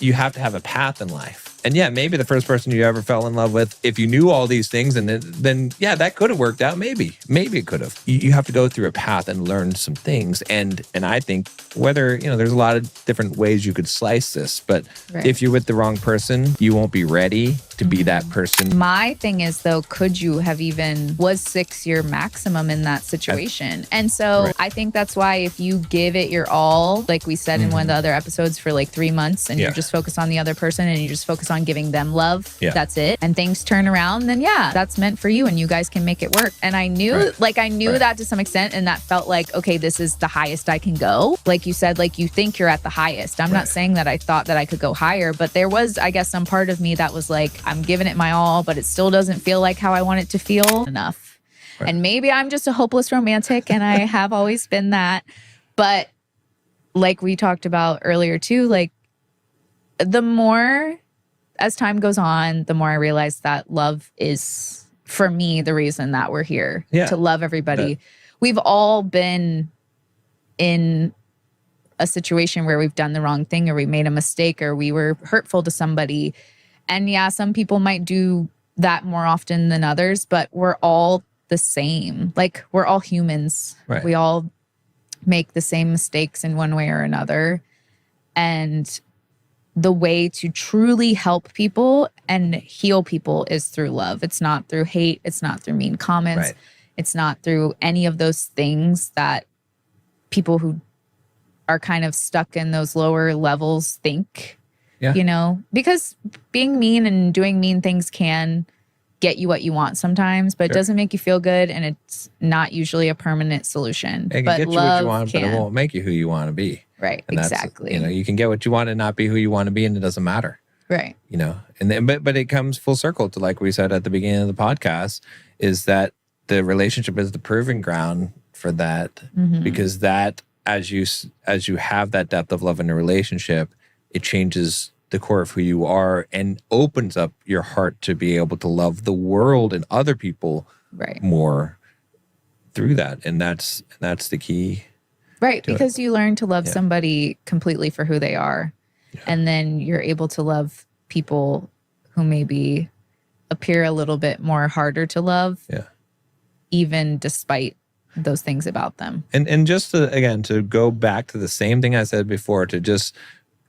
You have to have a path in life. And yeah, maybe the first person you ever fell in love with, if you knew all these things, and then yeah, that could have worked out. Maybe it could have. You have to go through a path and learn some things. And I think whether, there's a lot of different ways you could slice this, but if you're with the wrong person, you won't be ready to be that person. My thing is though, could you have was 6 your maximum in that situation? And so I think that's why if you give it your all, like we said in one of the other episodes, for like 3 months and you're just focused on the other person and you just focus on giving them love, that's it. And things turn around, then that's meant for you and you guys can make it work. And I knew, I knew that to some extent, and that felt like, okay, this is the highest I can go. Like you said, like you think you're at the highest. I'm not saying that I thought that I could go higher, but there was, I guess, some part of me that was like, I'm giving it my all, but it still doesn't feel like how I want it to feel enough. And maybe I'm just a hopeless romantic and I have always been that. But like we talked about earlier too, like the more as time goes on, the more I realize that love is, for me, the reason that we're here, to love everybody. We've all been in a situation where we've done the wrong thing, or we made a mistake, or we were hurtful to somebody. And yeah, some people might do that more often than others, but we're all the same. Like, we're all humans. We all make the same mistakes in one way or another. And the way to truly help people and heal people is through love. It's not through hate. It's not through mean comments. It's not through any of those things that people who are kind of stuck in those lower levels think, because being mean and doing mean things can get you what you want sometimes, but it doesn't make you feel good, and it's not usually a permanent solution. It can but get you what you want, but it won't make you who you want to be. Right, and exactly. You can get what you want and not be who you want to be, and it doesn't matter. Right. And then, but it comes full circle to, like we said at the beginning of the podcast, is that the relationship is the proving ground for that, because that, as you have that depth of love in a relationship, it changes the core of who you are and opens up your heart to be able to love the world and other people more through that. And that's the key. Right, because you learn to love somebody completely for who they are. And then you're able to love people who maybe appear a little bit more harder to love, even despite those things about them. And just to go back to the same thing I said before, to just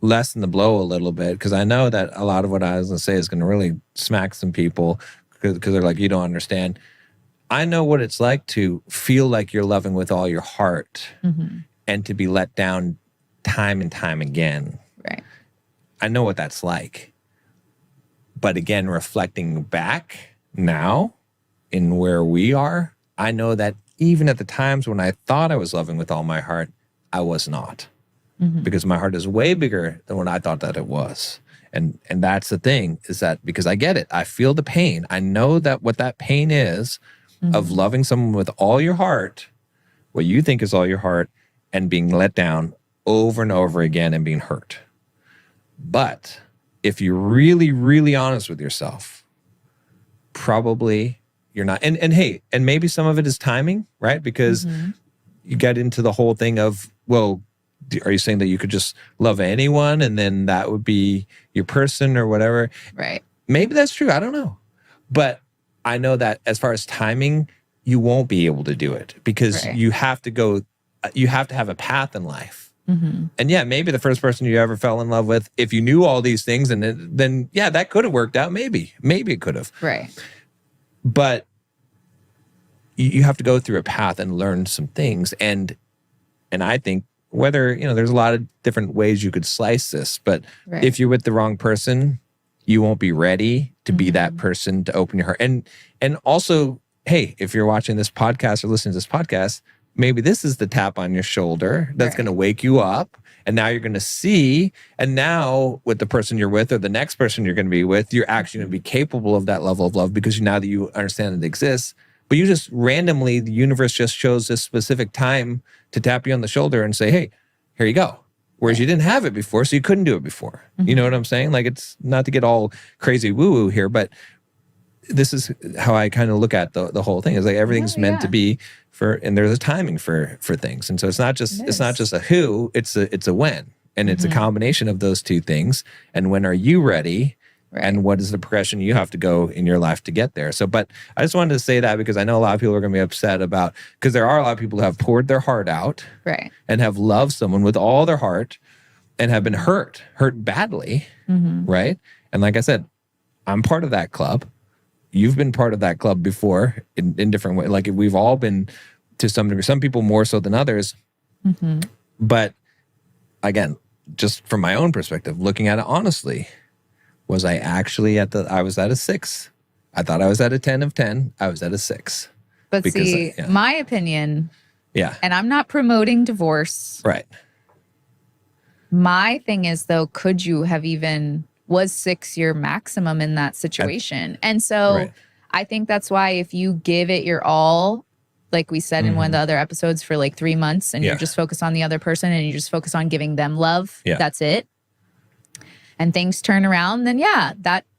lessen the blow a little bit, because I know that a lot of what I was going to say is going to really smack some people because they're like, you don't understand. I know what it's like to feel like you're loving with all your heart and to be let down time and time again. Right. I know what that's like. But again, reflecting back now in where we are, I know that even at the times when I thought I was loving with all my heart, I was not. Because my heart is way bigger than what I thought that it was. And that's the thing, is that because I get it. I feel the pain. I know that what that pain is of loving someone with all your heart, what you think is all your heart, and being let down over and over again and being hurt. But if you're really, really honest with yourself, probably you're not. And hey, and maybe some of it is timing, right? Because you get into the whole thing of, well, are you saying that you could just love anyone and then that would be your person or whatever? Right. Maybe that's true. I don't know. But I know that as far as timing, you won't be able to do it because you have to have a path in life. And yeah, maybe the first person you ever fell in love with, if you knew all these things, and then yeah, that could have worked out. Maybe it could have. Right. But you have to go through a path and learn some things. And I think whether, there's a lot of different ways you could slice this, but if you're with the wrong person, you won't be ready to be that person to open your heart. And also, hey, if you're watching this podcast or listening to this podcast, maybe this is the tap on your shoulder that's going to wake you up. And now you're going to see, and now with the person you're with or the next person you're going to be with, you're actually going to be capable of that level of love because now that you understand it exists. But you just randomly, the universe just chose this specific time to tap you on the shoulder and say, hey, here you go. Whereas you didn't have it before, so you couldn't do it before. You know what I'm saying? Like, it's not to get all crazy woo-woo here, but this is how I kind of look at the whole thing. Is like everything's meant to be and there's a timing for things. And so it's not just a who, it's a when. And it's a combination of those two things. And when are you ready? Right. And what is the progression you have to go in your life to get there? So, but I just wanted to say that because I know a lot of people are going to be upset about, because there are a lot of people who have poured their heart out, right, and have loved someone with all their heart and have been hurt badly, right? And like I said, I'm part of that club. You've been part of that club before in different ways. Like we've all been to some degree, some people more so than others. But again, just from my own perspective, looking at it honestly, was I actually I was at a 6. I thought I was at a 10 of 10. I was at a 6. But because, see, my opinion, and I'm not promoting divorce. Right. My thing is, though, could you have was 6 your maximum in that situation? And so I think that's why if you give it your all, like we said in one of the other episodes, for like 3 months and you just focus on the other person and you just focus on giving them love, that's it. And things turn around, then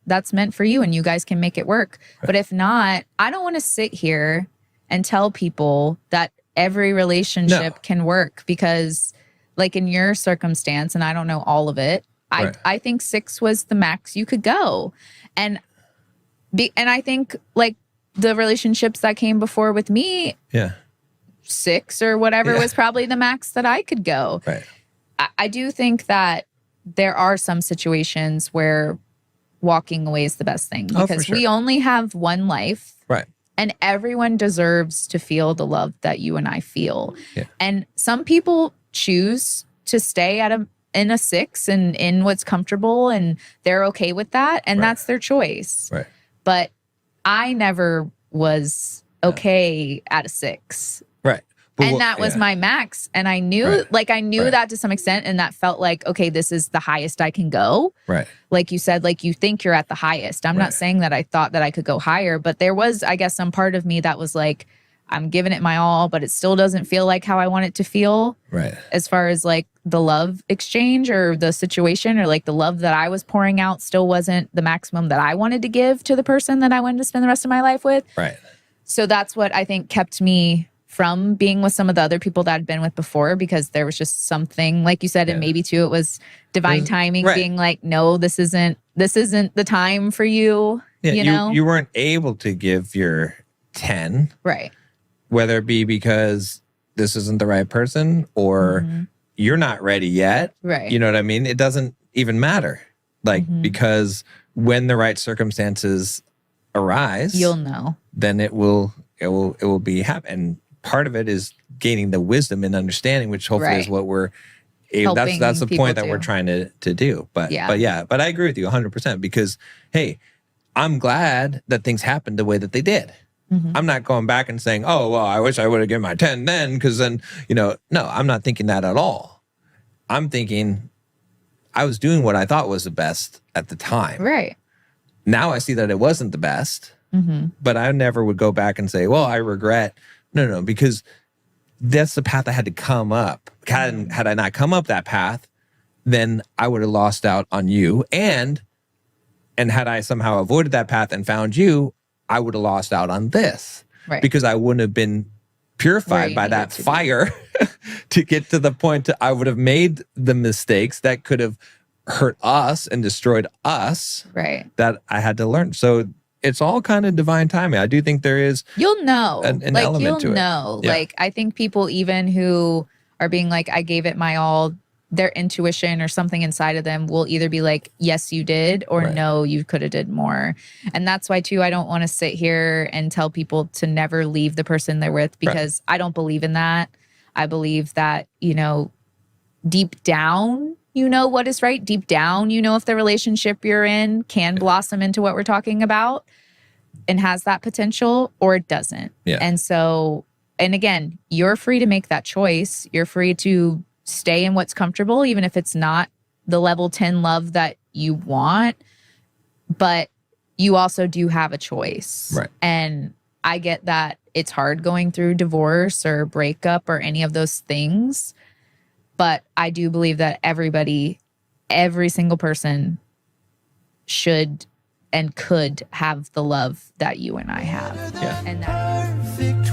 that's meant for you and you guys can make it work. Right. But if not, I don't want to sit here and tell people that every relationship can work, because like in your circumstance, and I don't know all of it, I think 6 was the max you could go. And I think like the relationships that came before with me, 6 or whatever was probably the max that I could go. Right. I do think that there are some situations where walking away is the best thing, because we only have one life. Right. And everyone deserves to feel the love that you and I feel. Yeah. And some people choose to stay in a 6 and in what's comfortable, and they're okay with that. And that's their choice. Right. But I never was okay at a 6. Right. And that was my max. And I knew, I knew that to some extent. And that felt like, okay, this is the highest I can go. Right. Like you said, like you think you're at the highest. I'm not saying that I thought that I could go higher, but there was, I guess, some part of me that was like, I'm giving it my all, but it still doesn't feel like how I want it to feel. Right. As far as like the love exchange or the situation, or like the love that I was pouring out still wasn't the maximum that I wanted to give to the person that I wanted to spend the rest of my life with. Right. So that's what I think kept me from being with some of the other people that I'd been with before, because there was just something, like you said, and maybe too, it was divine timing, being like, no, this isn't the time for you. Yeah, you know, you weren't able to give your 10. Right. Whether it be because this isn't the right person or you're not ready yet. Right. You know what I mean? It doesn't even matter. Like, because when the right circumstances arise, you'll know. Then it will be happen. And part of it is gaining the wisdom and understanding, which hopefully is what we're that's the point that we're trying to do. But but I agree with you 100%, because hey, I'm glad that things happened the way that they did. I'm not going back and saying, oh, well, I wish I would have given my 10 then, because then, no, I'm not thinking that at all. I'm thinking I was doing what I thought was the best at the time. Right. Now I see that it wasn't the best, but I never would go back and say, well, I regret. No, because that's the path I had to come up. Had I not come up that path, then I would have lost out on you. And had I somehow avoided that path and found you, I would have lost out on this. Right. Because I wouldn't have been purified by that fire to get to the point I would have made the mistakes that could have hurt us and destroyed us. Right. That I had to learn. So it's all kind of divine timing. I do think there is. You'll know. An element to it. You'll know. Yeah. Like, I think people even who are being like, I gave it my all, their intuition or something inside of them will either be like, yes, you did, or no, you could have did more. And that's why too, I don't want to sit here and tell people to never leave the person they're with, because I don't believe in that. I believe that, deep down, you know what is right. Deep down, if the relationship you're in can blossom into what we're talking about and has that potential, or it doesn't. Yeah. And so, and again, you're free to make that choice. You're free to stay in what's comfortable, even if it's not the level 10 love that you want, but you also do have a choice. Right. And I get that it's hard going through divorce or breakup or any of those things, but I do believe that every single person should and could have the love that you and I have. Yeah. And that